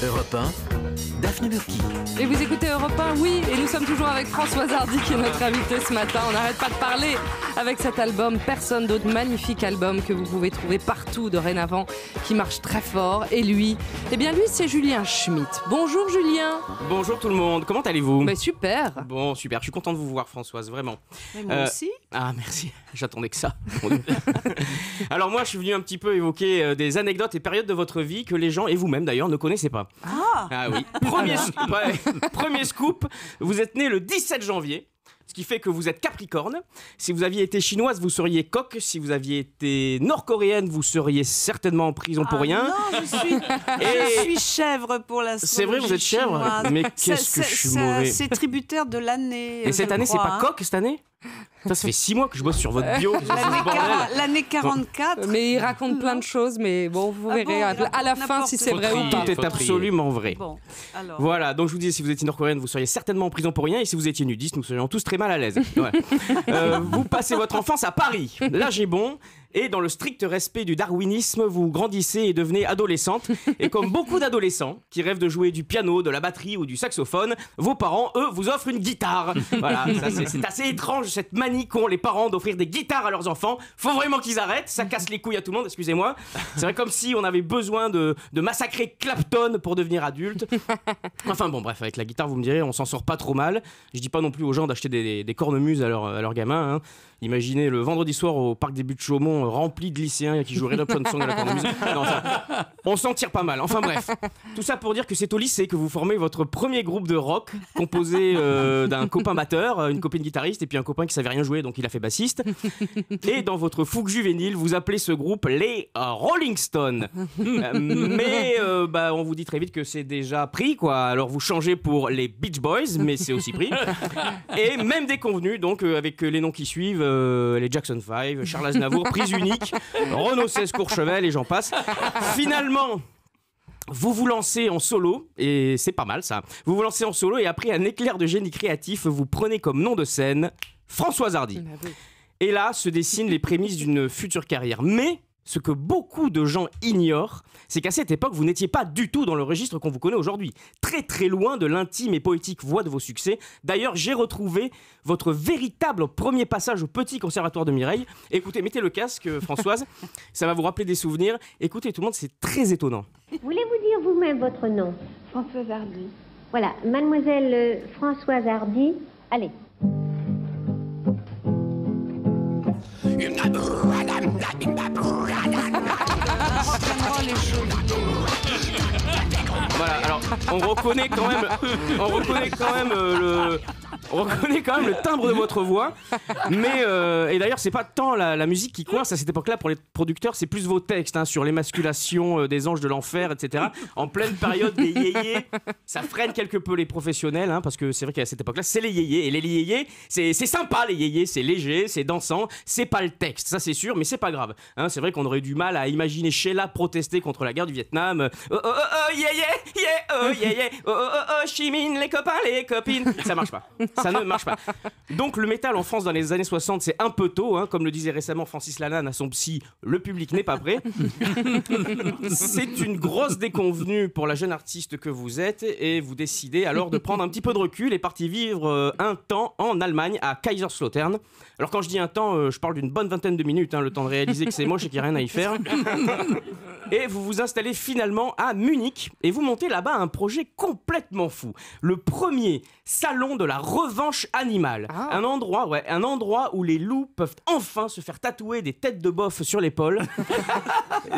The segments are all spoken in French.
Europe 1, Daphné Burki. Et vous écoutez Europe 1, oui, et nous sommes toujours avec Françoise Hardy qui est notre invitée ce matin. On n'arrête pas de parler avec cet album Personne d'autre, magnifique album que vous pouvez trouver partout dorénavant, qui marche très fort. Et lui, eh bien lui c'est Julien Schmitt. Bonjour Julien. Bonjour tout le monde, comment allez-vous ? Super. Bon, super, je suis content de vous voir Françoise, vraiment. Mais moi aussi. Ah merci, j'attendais que ça. Alors moi je suis venu un petit peu évoquer des anecdotes et périodes de votre vie que les gens, et vous-même d'ailleurs, ne connaissaient pas. Ah oui, premier scoop, vous êtes né le 17 janvier. Ce qui fait que vous êtes Capricorne. Si vous aviez été chinoise, vous seriez coq. Si vous aviez été nord-coréenne, vous seriez certainement en prison pour rien. Non, je suis chèvre pour la C'est vrai, vous êtes chèvre. Mais qu'est-ce que je suis mauvais. C'est tributaire de l'année. Et cette année, c'est pas coq cette année ? Ça fait 6 mois que je bosse sur votre bio. L'année 44. Mais il raconte plein de choses, mais bon, vous verrez à la fin si c'est vrai ou pas. Tout est absolument vrai. Bon, alors. Voilà, donc je vous disais, si vous étiez nord-coréenne, vous seriez certainement en prison pour rien, et si vous étiez nudiste, nous serions tous très mal à l'aise. Ouais. Vous passez votre enfance à Paris, l'âge est bon, et dans le strict respect du darwinisme, vous grandissez et devenez adolescente. Et comme beaucoup d'adolescents qui rêvent de jouer du piano, de la batterie ou du saxophone, vos parents, eux, vous offrent une guitare. Voilà, ça, c'est assez étrange cette manie qu'ont les parents d'offrir des guitares à leurs enfants. Faut vraiment qu'ils arrêtent, ça casse les couilles à tout le monde, excusez-moi. C'est vrai comme si on avait besoin de massacrer Clapton pour devenir adulte. Enfin bon, bref, avec la guitare, vous me direz, on s'en sort pas trop mal. Je dis pas non plus aux gens d'acheter des cornemuses à leurs gamins, hein. Imaginez le vendredi soir au parc des Buttes-Chaumont rempli de lycéens qui joueraient Robson Song à la cornemuse. Non, on s'en tire pas mal. Enfin bref, tout ça pour dire que c'est au lycée que vous formez votre premier groupe de rock composé d'un copain batteur, une copine guitariste et puis un copain qui savait rien jouer donc il a fait bassiste. Et dans votre fougue juvénile, vous appelez ce groupe les Rolling Stones. Mais on vous dit très vite que c'est déjà pris quoi. Alors vous changez pour les Beach Boys, mais c'est aussi pris. Et même déconvenu donc avec les noms qui suivent. Les Jackson 5, Charles Aznavour, Prise Unique, Renaud 16 Courchevel et j'en passe. Finalement, vous vous lancez en solo, et c'est pas mal ça. Vous vous lancez en solo et après un éclair de génie créatif, vous prenez comme nom de scène Françoise Hardy. Et là se dessinent les prémices d'une future carrière. Mais ce que beaucoup de gens ignorent, c'est qu'à cette époque, vous n'étiez pas du tout dans le registre qu'on vous connaît aujourd'hui. Très très loin de l'intime et poétique voix de vos succès. D'ailleurs, j'ai retrouvé votre véritable premier passage au Petit Conservatoire de Mireille. Écoutez, mettez le casque, Françoise, ça va vous rappeler des souvenirs. Écoutez tout le monde, c'est très étonnant. Voulez-vous dire vous-même votre nom ? Françoise Hardy. Voilà, mademoiselle Françoise Hardy. Allez. Voilà, alors on reconnaît quand même le timbre de votre voix, mais et d'ailleurs c'est pas tant la musique qui coince à cette époque-là pour les producteurs, c'est plus vos textes hein, sur l'émasculation des anges de l'enfer, etc. En pleine période des yéyés, ça freine quelque peu les professionnels, hein, parce que c'est vrai qu'à cette époque-là, c'est les yéyés, et les yéyés, c'est sympa les yéyés, c'est léger, c'est dansant, c'est pas le texte, ça c'est sûr, mais c'est pas grave. Hein, c'est vrai qu'on aurait du mal à imaginer Sheila protester contre la guerre du Vietnam. Oh oh oh yeah yeah yeah oh yeah yeah oh oh oh Chimine les copains les copines, ça marche pas. Ça ne marche pas. Donc le métal en France dans les années 60, c'est un peu tôt, hein, comme le disait récemment Francis Lalanne à son psy, le public n'est pas prêt. C'est une grosse déconvenue pour la jeune artiste que vous êtes et vous décidez alors de prendre un petit peu de recul et partir vivre un temps en Allemagne à Kaiserslautern. Alors quand je dis un temps, je parle d'une bonne vingtaine de minutes, hein, le temps de réaliser que c'est moche et qu'il n'y a rien à y faire. Et vous vous installez finalement à Munich et vous montez là-bas un projet complètement fou. Le premier salon de la revanche animale. Ah. Un endroit où les loups peuvent enfin se faire tatouer des têtes de boeuf sur l'épaule,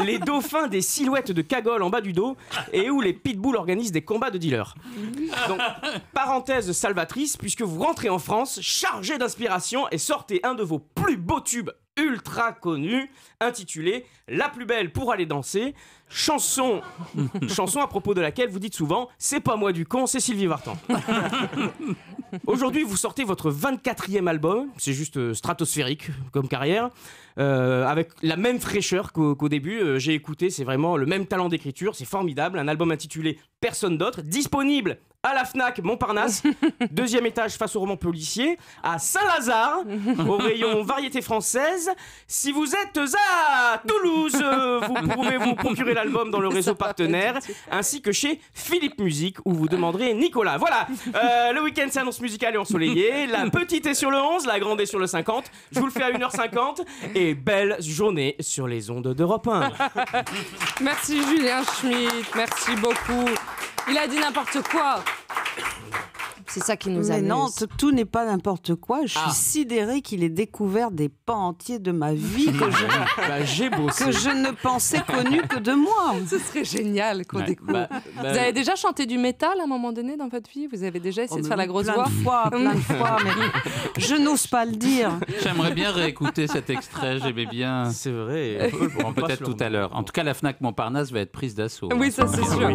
les dauphins des silhouettes de cagole en bas du dos et où les pitbulls organisent des combats de dealers. Donc, parenthèse salvatrice, puisque vous rentrez en France chargé d'inspiration et sortez un de vos plus beaux tubes ultra connu, intitulé La plus belle pour aller danser, chanson à propos de laquelle vous dites souvent c'est pas moi du con, c'est Sylvie Vartan. Aujourd'hui, vous sortez votre 24e album, c'est juste stratosphérique comme carrière, avec la même fraîcheur qu'au début. J'ai écouté, c'est vraiment le même talent d'écriture, c'est formidable. Un album intitulé Personne d'autre, disponible à la Fnac Montparnasse, 2e étage face au roman policier, à Saint-Lazare, au rayon variété française. Si vous êtes à Toulouse, vous pouvez vous procurer l'album dans le réseau partenaire, ainsi que chez Philippe Musique, où vous demanderez Nicolas. Voilà, le week-end s'annonce musical et ensoleillé. La petite est sur le 11, la grande est sur le 50. Je vous le fais à 1h50. Et belle journée sur les ondes d'Europe 1. Merci Julien Schmitt, merci beaucoup. Il a dit n'importe quoi. C'est ça qui nous Mais amuse. non, tout n'est pas n'importe quoi. Je suis sidérée qu'il ait découvert des pans entiers de ma vie que J'ai bossé. je ne pensais connu que de moi. Ce serait génial qu'on découvre. Vous avez déjà chanté du métal à un moment donné dans votre vie? Vous avez déjà essayé de faire la grosse voix? Plein de fois, mais je n'ose pas le dire. J'aimerais bien réécouter cet extrait, j'aimais bien. C'est vrai. Bon, peut-être tout à l'heure. En tout cas, la Fnac Montparnasse va être prise d'assaut. Oui, ça c'est sûr.